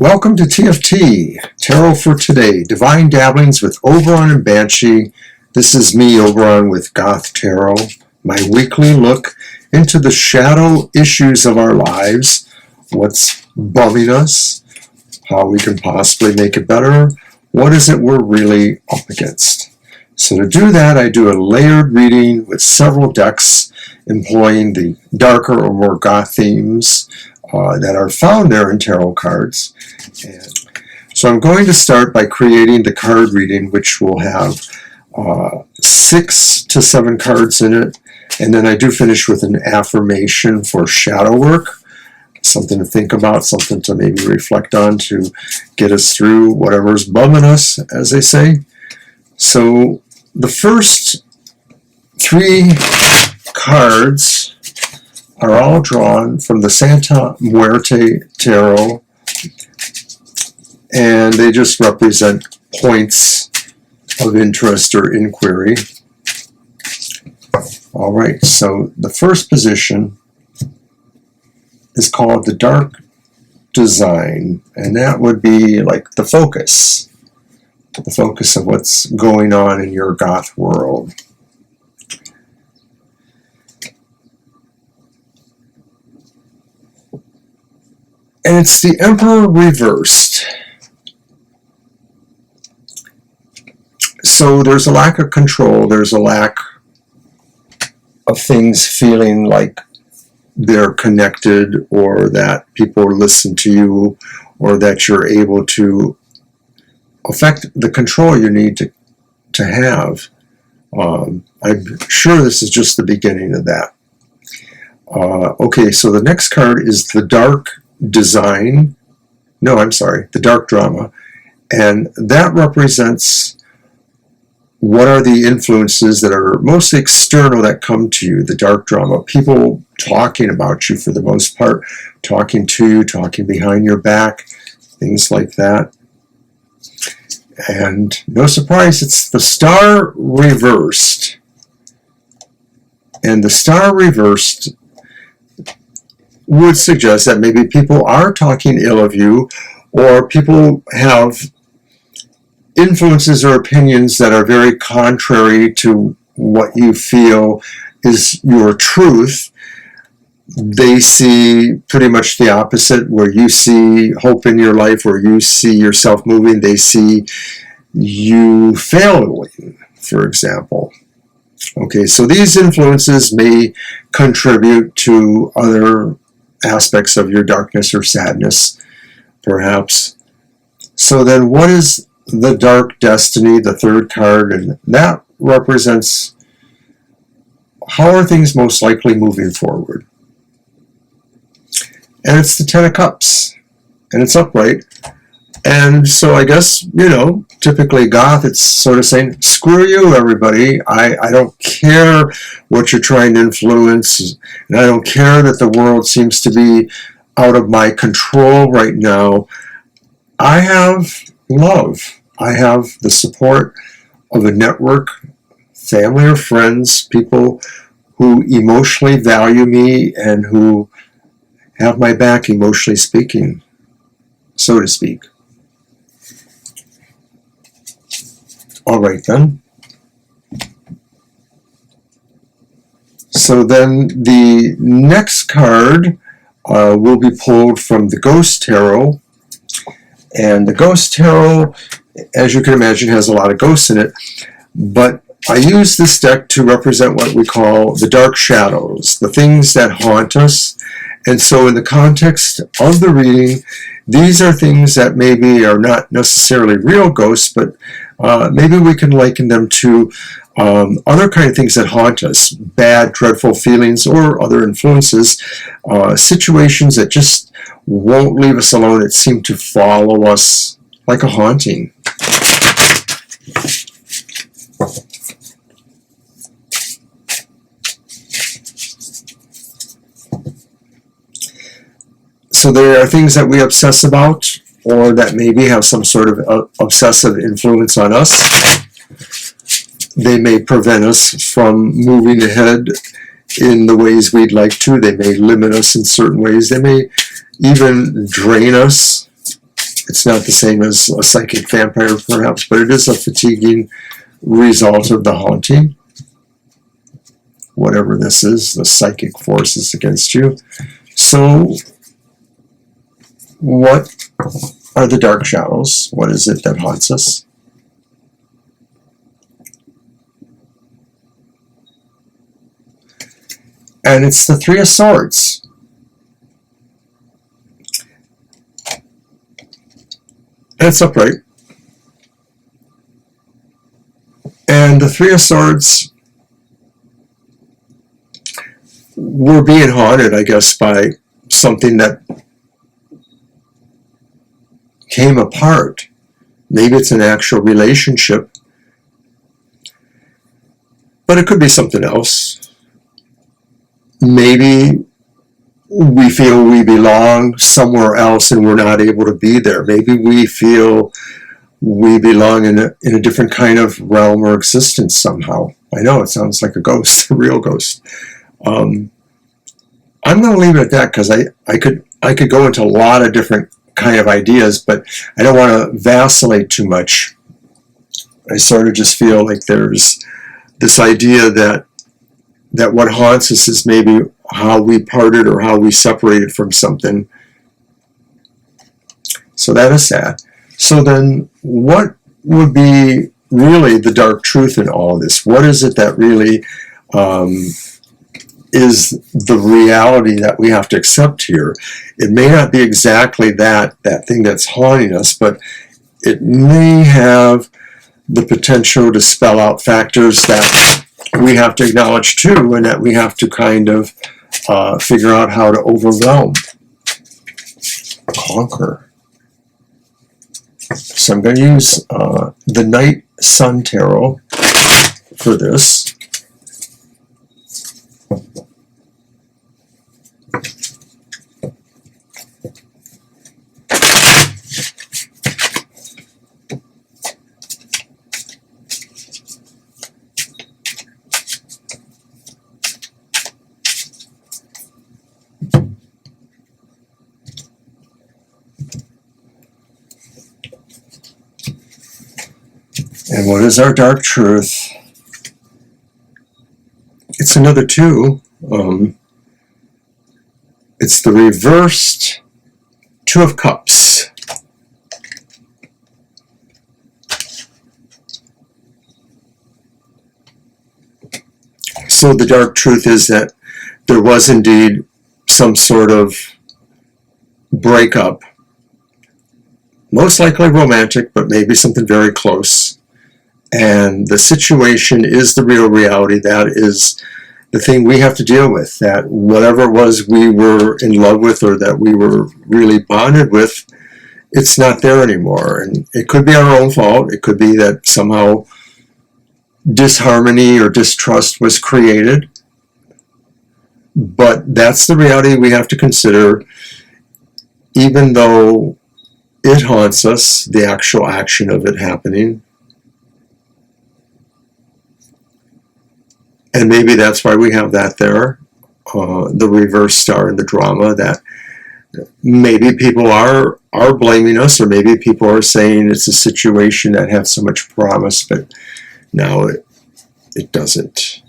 Welcome to TFT, Tarot for Today, Divine Dabblings with Oberon and Banshee. This is me, Oberon, with Goth Tarot, my weekly look into the shadow issues of our lives, what's bumming us, how we can possibly make it better, what is it we're really up against. So to do that, I do a layered reading with several decks, employing the darker or more goth themes that are found there in tarot cards. And so I'm going to start by creating the card reading, which will have 6 to 7 cards in it, and then I do finish with an affirmation for shadow work, something to think about, something to maybe reflect on to get us through whatever's bumming us, as they say. So the first 3 cards are all drawn from the Santa Muerte Tarot, and they just represent points of interest or inquiry. All right, so the first position is called the Dark Design, and that would be like the focus of what's going on in your goth world. And it's the Emperor reversed. So there's a lack of control, there's a lack of things feeling like they're connected, or that people listen to you, or that you're able to affect the control you need to have. I'm sure this is just the beginning of that. Okay, so the next card is the Dark Design. No, I'm sorry, the Dark Drama. And that represents what are the influences that are mostly external that come to you, the dark drama. People talking about you for the most part, talking to you, talking behind your back, things like that. And no surprise, it's the Star reversed. And the Star reversed would suggest that maybe people are talking ill of you, or people have influences or opinions that are very contrary to what you feel is your truth. They see pretty much the opposite. Where you see hope in your life, where you see yourself moving, they see you failing, for example. Okay, so these influences may contribute to other aspects of your darkness or sadness, perhaps. So then what is the Dark Destiny, the third card? And that represents how are things most likely moving forward. And it's the Ten of Cups, and it's upright. And so I guess, you know, typically goth, it's sort of saying, screw you, everybody. I don't care what you're trying to influence, and I don't care that the world seems to be out of my control right now. I have love. I have the support of a network, family or friends, people who emotionally value me and who have my back, emotionally speaking, so to speak. All right then. So then the next card will be pulled from the Ghost Tarot. And the Ghost Tarot, as you can imagine, has a lot of ghosts in it. But I use this deck to represent what we call the dark shadows, the things that haunt us. And so in the context of the reading, these are things that maybe are not necessarily real ghosts, but maybe we can liken them to other kind of things that haunt us, bad, dreadful feelings or other influences, situations that just won't leave us alone, that seem to follow us like a haunting. So there are things that we obsess about, or that maybe have some sort of obsessive influence on us. They may prevent us from moving ahead in the ways we'd like to. They may limit us in certain ways. They may even drain us. It's not the same as a psychic vampire, perhaps, but it is a fatiguing result of the haunting. Whatever this is, the psychic forces against you. So, what are the dark shadows? What is it that haunts us? And it's the Three of Swords. And it's upright. And the Three of Swords, we're being haunted, I guess, by something that came apart. Maybe it's an actual relationship, but it could be something else. Maybe we feel we belong somewhere else and we're not able to be there. Maybe we feel we belong in a different kind of realm or existence somehow. I know it sounds like a ghost, a real ghost. I'm going to leave it at that because I could go into a lot of different kind of ideas, but I don't want to vacillate too much. I sort of just feel like there's this idea that what haunts us is maybe how we parted or how we separated from something. So that is sad. So then what would be really the dark truth in all of this? What is it that really is the reality that we have to accept here? It may not be exactly that thing that's haunting us, but it may have the potential to spell out factors that we have to acknowledge too, and that we have to kind of figure out how to overwhelm, conquer. So I'm going to use the Night Sun Tarot for this. And what is our dark truth? It's another two. It's the reversed Two of Cups. So the dark truth is that there was indeed some sort of breakup. Most likely romantic, but maybe something very close. And the situation is the real reality. That is the thing we have to deal with. That whatever it was we were in love with or that we were really bonded with, it's not there anymore. And it could be our own fault. It could be that somehow disharmony or distrust was created. But that's the reality we have to consider, even though it haunts us, the actual action of it happening. And maybe that's why we have that there, the reverse star in the drama, that maybe people are blaming us, or maybe people are saying it's a situation that had so much promise, but now it doesn't.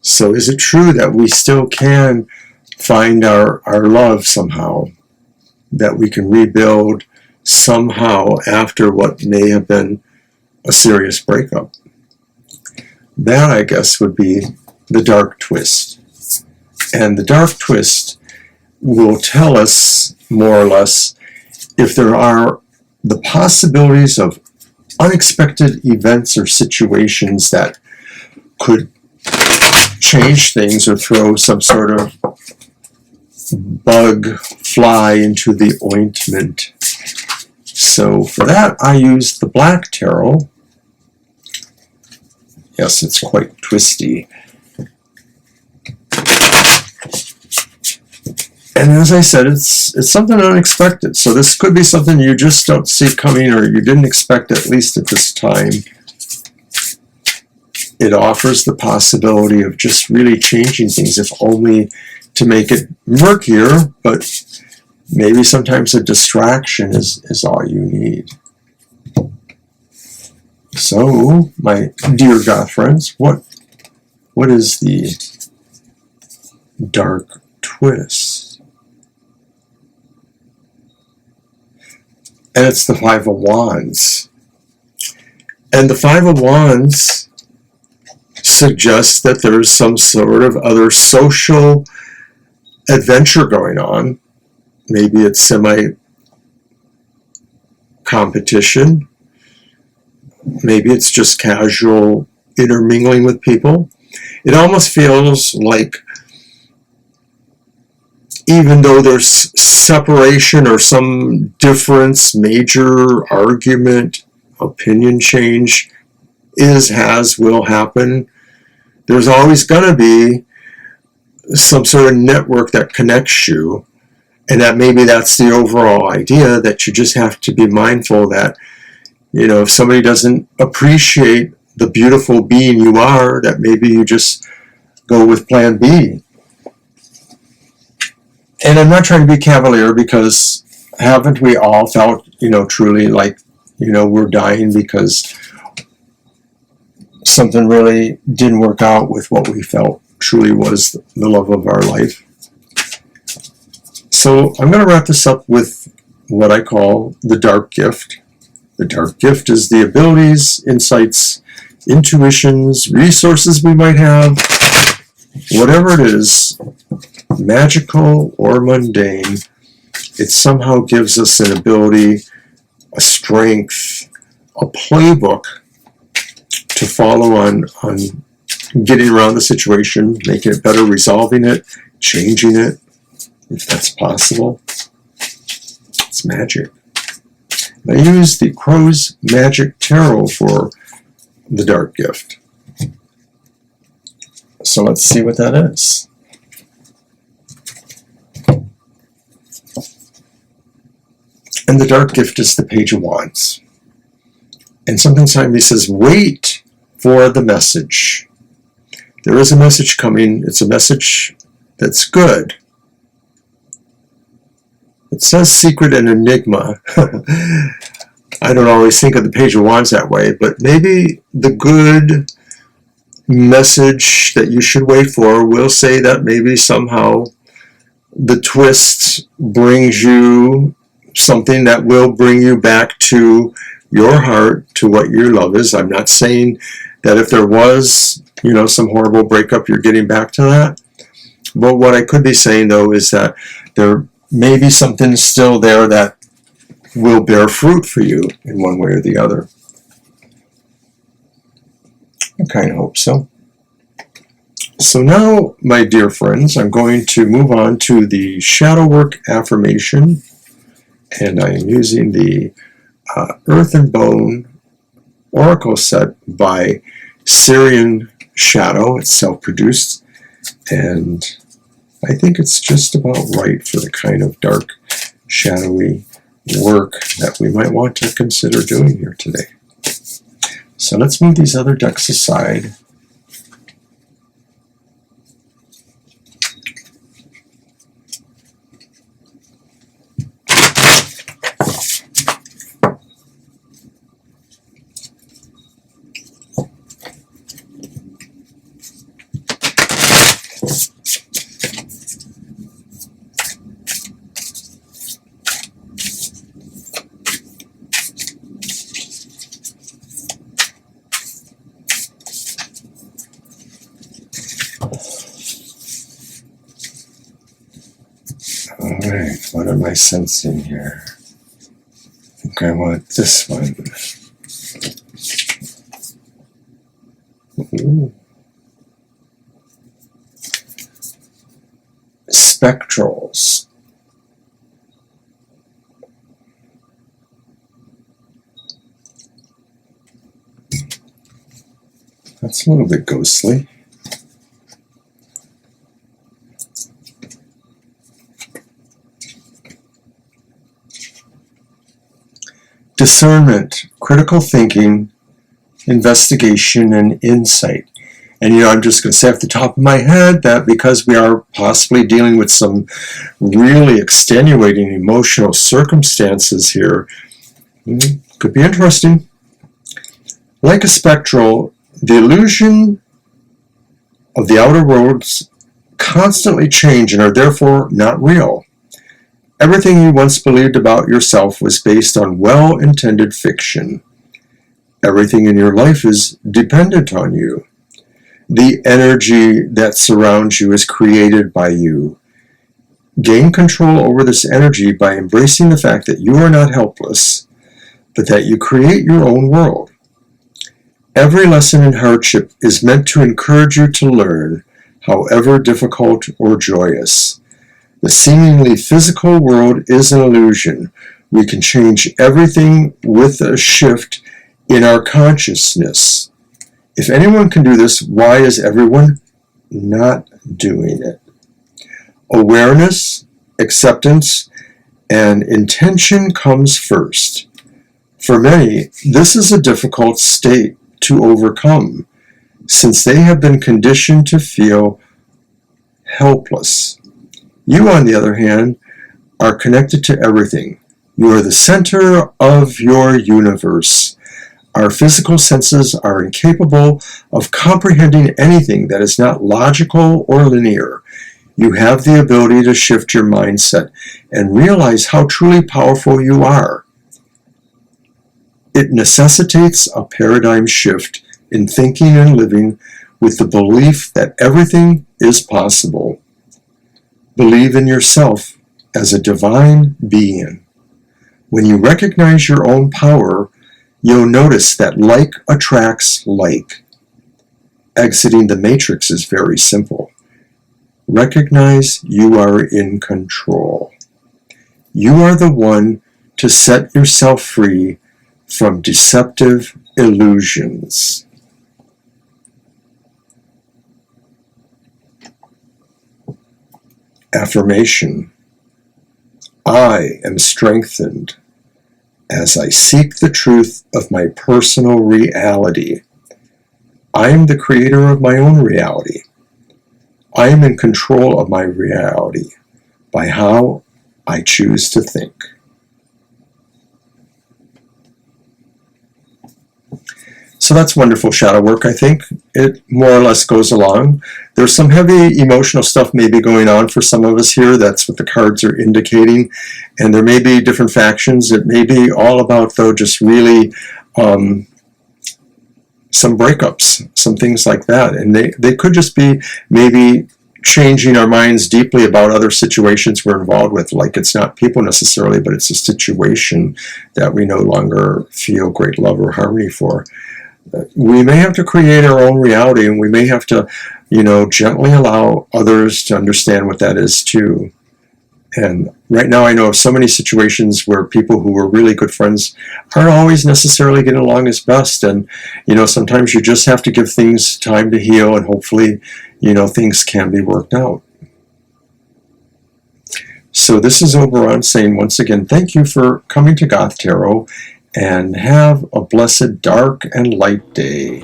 So is it true that we still can find our love somehow, that we can rebuild somehow after what may have been a serious breakup? That, I guess, would be the dark twist. And the dark twist will tell us, more or less, if there are the possibilities of unexpected events or situations that could change things or throw some sort of bug fly into the ointment. So for that, I used the Black Tarot. Yes, it's quite twisty. And as I said, it's something unexpected. So this could be something you just don't see coming, or you didn't expect, at least at this time. It offers the possibility of just really changing things, if only to make it murkier, but Maybe sometimes a distraction is all you need. So, my dear Goth friends, what is the dark twist? And it's the Five of Wands. And the Five of Wands suggests that there's some sort of other social adventure going on. Maybe it's semi-competition. Maybe it's just casual intermingling with people. It almost feels like even though there's separation or some difference, major argument, opinion change will happen, there's always going to be some sort of network that connects you, and that maybe that's the overall idea, that you just have to be mindful that, you know, if somebody doesn't appreciate the beautiful being you are, that maybe you just go with plan B. And I'm not trying to be cavalier, because haven't we all felt, you know, truly like, you know, we're dying because something really didn't work out with what we felt truly was the love of our life? So I'm going to wrap this up with what I call the dark gift. The dark gift is the abilities, insights, intuitions, resources we might have, whatever it is, magical or mundane. It somehow gives us an ability, a strength, a playbook to follow on getting around the situation, making it better, resolving it, changing it, if that's possible. It's magic. I use the Crow's Magic Tarot for the dark gift. So let's see what that is. And the dark gift is the Page of Wands. And something inside me says, wait for the message. There is a message coming. It's a message that's good. It says secret and enigma. I don't always think of the Page of Wands that way, but maybe the good message that you should wait for will say that maybe somehow the twist brings you something that will bring you back to your heart, to what your love is. I'm not saying that if there was, you know, some horrible breakup, you're getting back to that. But what I could be saying, though, is that there may be something still there that will bear fruit for you in one way or the other. I kind of hope so. So now, my dear friends, I'm going to move on to the shadow work affirmation, and I am using the Earth and Bone Oracle set by Syrian Shadow. It's self-produced, and I think it's just about right for the kind of dark, shadowy work that we might want to consider doing here today. So let's move these other decks aside. Alright, what am I sensing here? I think I want this one. Ooh. Spectrals. That's a little bit ghostly. Discernment, critical thinking, investigation, and insight. And, I'm just going to say off the top of my head that because we are possibly dealing with some really extenuating emotional circumstances here, could be interesting. Like a spectral, the illusion of the outer worlds constantly change and are therefore not real. Everything you once believed about yourself was based on well-intended fiction. Everything in your life is dependent on you. The energy that surrounds you is created by you. Gain control over this energy by embracing the fact that you are not helpless, but that you create your own world. Every lesson in hardship is meant to encourage you to learn, however difficult or joyous. The seemingly physical world is an illusion. We can change everything with a shift in our consciousness. If anyone can do this, why is everyone not doing it? Awareness, acceptance, and intention comes first. For many, this is a difficult state to overcome, since they have been conditioned to feel helpless. You, on the other hand, are connected to everything. You are the center of your universe. Our physical senses are incapable of comprehending anything that is not logical or linear. You have the ability to shift your mindset and realize how truly powerful you are. It necessitates a paradigm shift in thinking and living with the belief that everything is possible. Believe in yourself as a divine being. When you recognize your own power, you'll notice that like attracts like. Exiting the matrix is very simple. Recognize you are in control. You are the one to set yourself free from deceptive illusions. Affirmation. I am strengthened as I seek the truth of my personal reality. I am the creator of my own reality. I am in control of my reality by how I choose to think. So that's wonderful shadow work, I think. It more or less goes along. There's some heavy emotional stuff maybe going on for some of us here. That's what the cards are indicating. And there may be different factions. It may be all about, though, just really some breakups, some things like that. And they could just be maybe changing our minds deeply about other situations we're involved with. Like it's not people necessarily, but it's a situation that we no longer feel great love or harmony for. We may have to create our own reality, and we may have to, gently allow others to understand what that is too. And right now I know of so many situations where people who were really good friends aren't always necessarily getting along as best. And, sometimes you just have to give things time to heal, and hopefully, things can be worked out. So this is Oberon saying once again, thank you for coming to Goth Tarot, and have a blessed dark and light day.